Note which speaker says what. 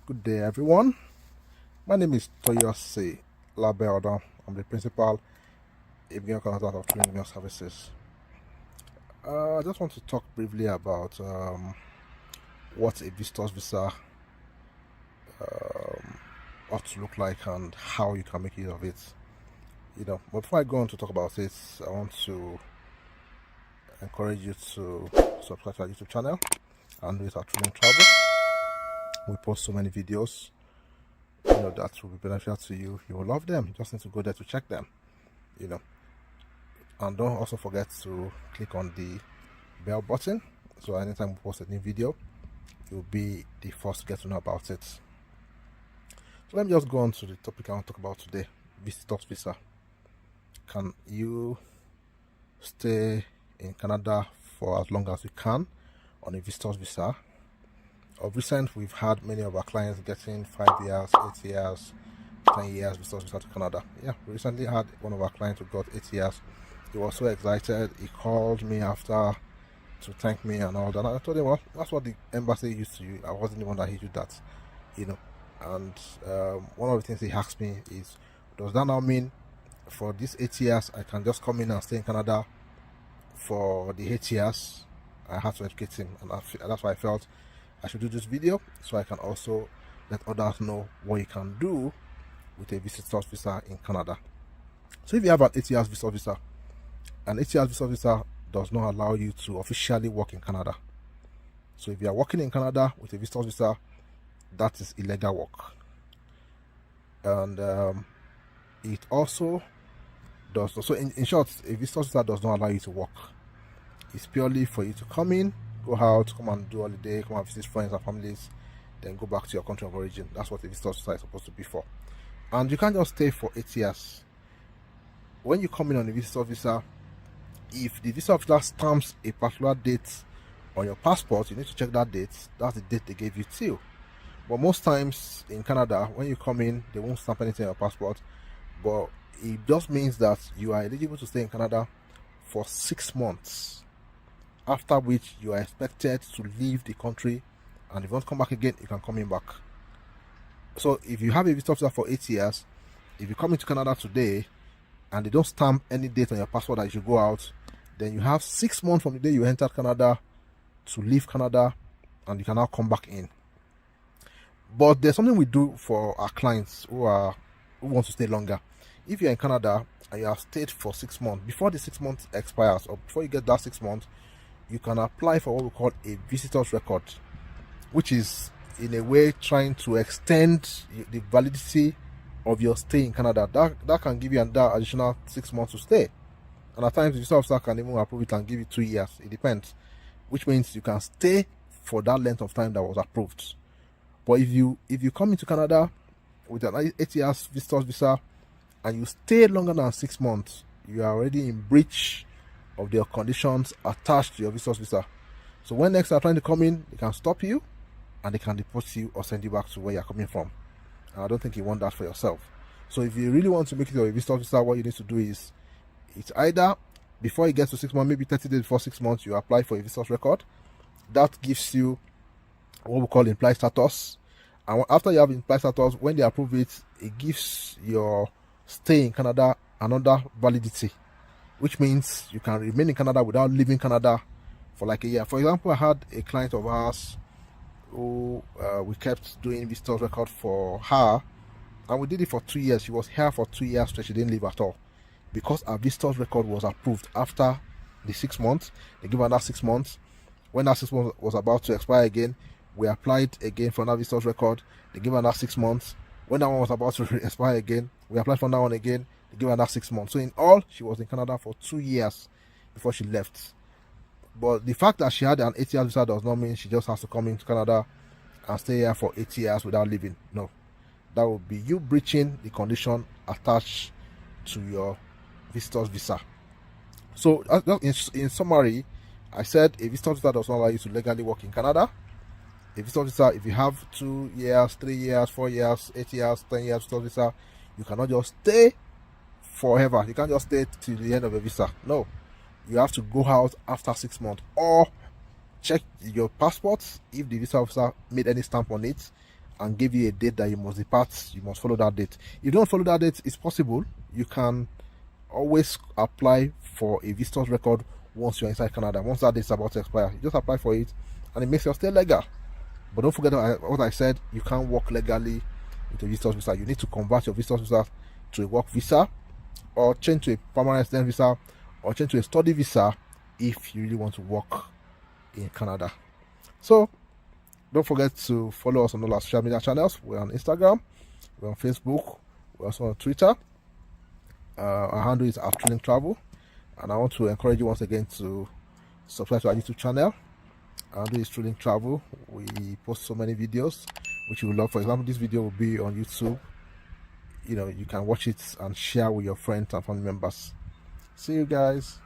Speaker 1: Good day, everyone. My name is Toyosi Labelda. I'm the principal Avian consultant of Twin Union Services. I just want to talk briefly about what a visitor's visa ought to look like and how you can make use of it. But before I go on to talk about it, I want to encourage you to subscribe to our YouTube channel and do it at Trillium Travel. We post so many videos that will be beneficial to you. You will love them. You just need to go there to check them. And don't also forget to click on the bell button, so anytime we post a new video, you'll be the first to get to know about it. So let me just go on to the topic I want to talk about today: visitor's visa. Can you stay in Canada for as long as you can on a visitor's visa? Of recent, we've had many of our clients getting 5 years, 8 years, 10 years visitor's visa to Canada. Yeah, we recently had one of our clients who got 8 years. He was so excited. He called me after to thank me and all that. And I told him, well, that's what the embassy used to do. I wasn't the one that he did that, And one of the things he asked me is, does that now mean for these 8 years I can just come in and stay in Canada for the 8 years? I had to educate him, and that's why I felt I should do this video, so I can also let others know what you can do with a visitor's visa in Canada. So if you have an 8 years visitor visa, an 8 years visitor visa does not allow you to officially work in Canada. So if you are working in Canada with a visitor's visa, that is illegal work. And it also does, so in short, a visitor's visa does not allow you to work. It's purely for you to come in, go out, come and do holiday, come and visit friends and families, then go back to your country of origin. That's what a visitor's visa is supposed to be for. And you can't just stay for 8 years. When you come in on a visitor's visa, if the visitor officer stamps a particular date on your passport, you need to check that date. That's the date they gave you till. But most times in Canada, when you come in, they won't stamp anything on your passport. But it just means that you are eligible to stay in Canada for 6 months, after which you are expected to leave the country, and if you want to come back again, you can come in back. So if you have a visitor visa for 8 years, if you come into Canada today and they don't stamp any date on your passport that you should go out, then you have 6 months from the day you entered Canada to leave Canada, and you can now come back in. But there's something we do for our clients who want to stay longer. If you're in Canada and you have stayed for 6 months, before the 6 months expires, or before you get that 6 months, you can apply for what we call a visitor's record, which is in a way trying to extend the validity of your stay in Canada. That can give you an additional 6 months to stay. And at times the visitor officer can even approve it and give you 2 years. It depends. Which means you can stay for that length of time that was approved. But if you come into Canada with an 8 years visitor's visa and you stay longer than 6 months, you are already in breach of the conditions attached to your visitor's visa. So when next they are trying to come in, they can stop you and they can deport you or send you back to where you are coming from. And I don't think you want that for yourself. So if you really want to make it your visitor's visa, what you need to do is, it's either before you get to 6 months, maybe 30 days before 6 months, you apply for a visitor's record. That gives you what we call implied status. And after you have implied status, when they approve it, it gives your stay in Canada another validity, which means you can remain in Canada without leaving Canada for like a year. For example, I had a client of ours who we kept doing visitor's record for her, and we did it for 2 years. She was here for 2 years straight. She didn't leave at all, because our visitor's record was approved after the 6 months. They give her that 6 months. When that 6 months was about to expire again, we applied again for another visitor's record. They give her that 6 months. When that one was about to expire again, we applied for that one again. They give her that 6 months. So in all, she was in Canada for 2 years before she left. But the fact that she had an 8 years visa does not mean she just has to come into Canada and stay here for 8 years without leaving. No, that would be you breaching the condition attached to your visitor's visa. So in summary, I said a visitor's visa does not allow you to legally work in Canada. A visitor's visa, if you have 2 years, 3 years, 4 years, 8 years, 10 years visitor's visa, you cannot just stay forever. You can't just stay till the end of a visa. No, you have to go out after 6 months, or check your passport if the visa officer made any stamp on it, and give you a date that you must depart, you must follow that date. If you don't follow that date, it's possible you can always apply for a visitor's record once you're inside Canada. Once that date is about to expire, you just apply for it and it makes your stay legal. But don't forget what I said, you can't work legally with a visitor's visa. You need to convert your visitor's visa to a work visa, or change to a permanent resident visa, or change to a study visa if you really want to work in Canada. So don't forget to follow us on all our social media channels. We're on Instagram, we're on Facebook, we're also on Twitter. Our handle is @ThrillingTravel, and I want to encourage you once again to subscribe to our YouTube channel. Our handle is Thrilling Travel. We post so many videos which you will love. For example, this video will be on YouTube. You can watch it and share with your friends and family members. See you guys.